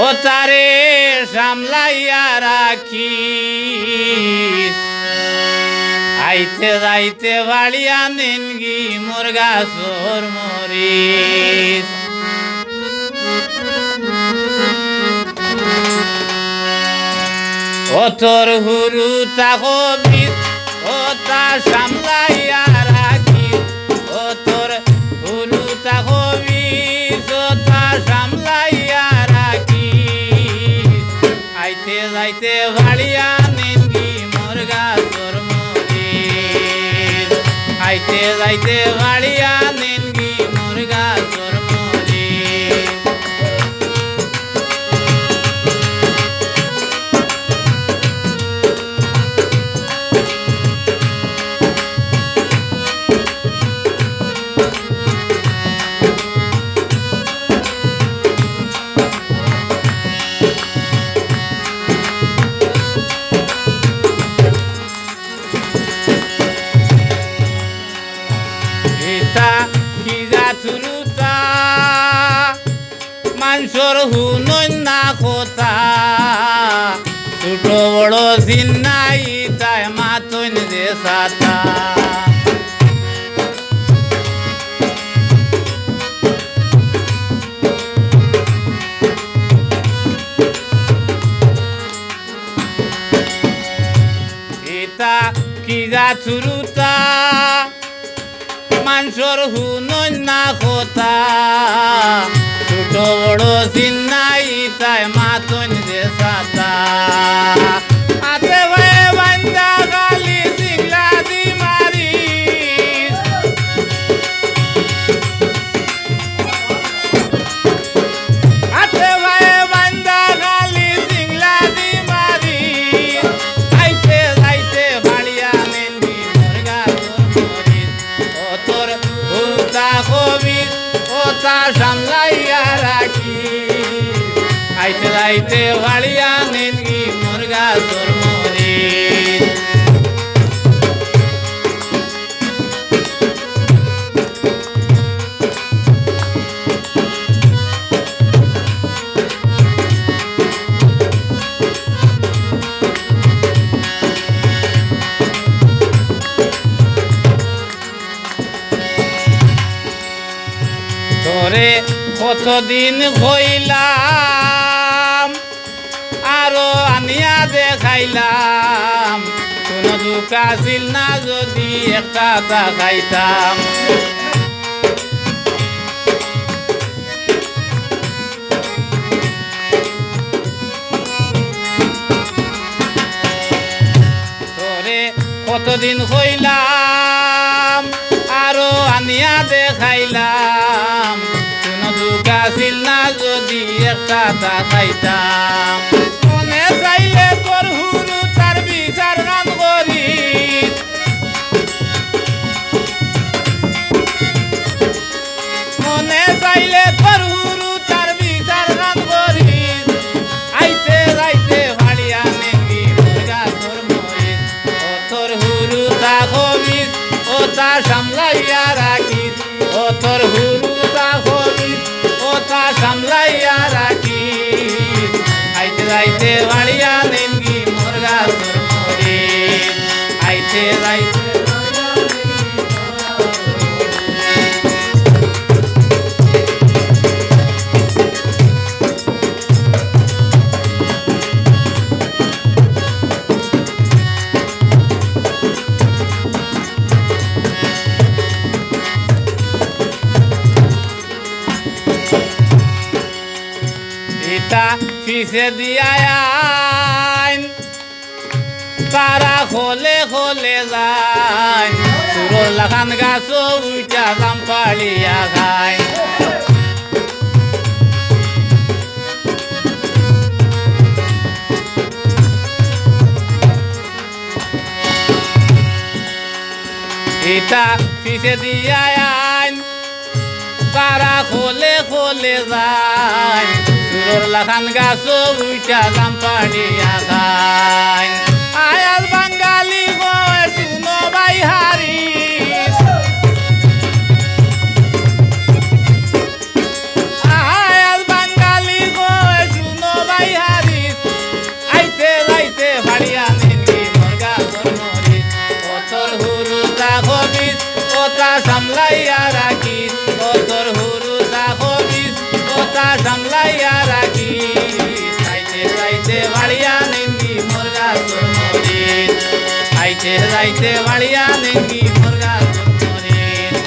ও তারে সামলাইয়া রাখি আইতে যাইতে বাড়িয়া নিনগি মোর গাছর মরিচ ও তোর হুরু তাকো বিষ ও তা সামলাইয়া রাখি ও তোর হুরু তাকো বিষ ও তা সামলাইয়া রাখি আইতে যাইতে বাড়িয়া নিনগি মোর গাছর মরিচ আইতে যাইতে বাড়িয়া নিনগি মোর গাছর মরিচ মানুষের হুনই না কথা ছোট বড় চিন্নাই তাই মাতন যে সাতা এটা কি যা চুরুতা মানুষের হুনই না কথা ছোট বড় চিন্নাই তাই মাতন যে সাতা হাতে ভাই বান্দা গালি সিংলা দি মারি হাতে ভাই বান্দা গালি সিংলা দি মারি আইতে যাইতে বাড়িয়া নেনগি মোর গাছর মরিচ ও তোর হুতা কবির ও তা সামলাইয়া রাখি আইতে যাইতে বাড়িয়া নিনগি মোর গাছর মরিচ তোরে কতদিন হইলাম আরো আনিয়া দেখাইলাম কোনো দুঃখ আসিল না যদি একটা খাইতাম তোরে কতদিন হইলাম আরো আনিয়া দেখাইলাম গাছিল না যদি একটা খাইতাম মনে চাইলে তোর হুরু তার বিচার গান করি মনে চাইলে তোর হুরু তার বিচার গান করি আইতে যাইতে ভাড়িয়া নেঙ্গি মোর গাছর মরিচ ও তোর হুরু তা কবিস ও তা সামলাইয়া রাখিস ও তোর হুরু তা কবিস ও তা সামলাইয়া রাখি আইতে যাইতে বাড়িয়া নেনগি মোর গাছর মরিচ আইতে যাইতে পিছে দিয়া তারা খোলে খোলে যায় সুরর লাখান গাছ উইটা দাম পালিয়া খায় এটা পিছে দিয়া তারা খোলে খোলে যায় সুরর লাখান গাছ উইটা দাম পালিয়া খায় আয়াল বাঙালি গো শুনো ভাই হারি আয়াল বাঙালি গো শুনো থাকবিস কথা সামলাইয়া রাখিস ও তোর হুরু থাকবিস কথা সামলাইয়া রাখিস আইতে যাইতে বাড়িয়া নেঙ্গি মুরগা তোর মরিস আইতে যাইতে বাড়িয়া নেঙ্গি মুরগা তোর মরিস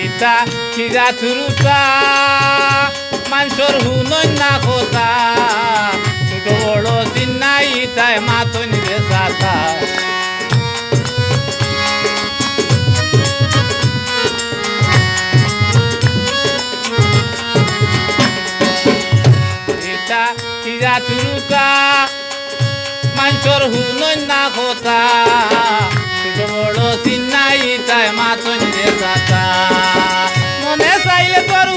ইতা খিজা চুরুতা মানুষের হুনই না কথা ছোট বড় চিন্নাই তাই মাতন রে সাথা ইতা খিজা চুরুতা মানুষের হুনই না কথা ছোট বড় চিন্নাই তাই মাতন রে সাথা মনে চাইলে তোর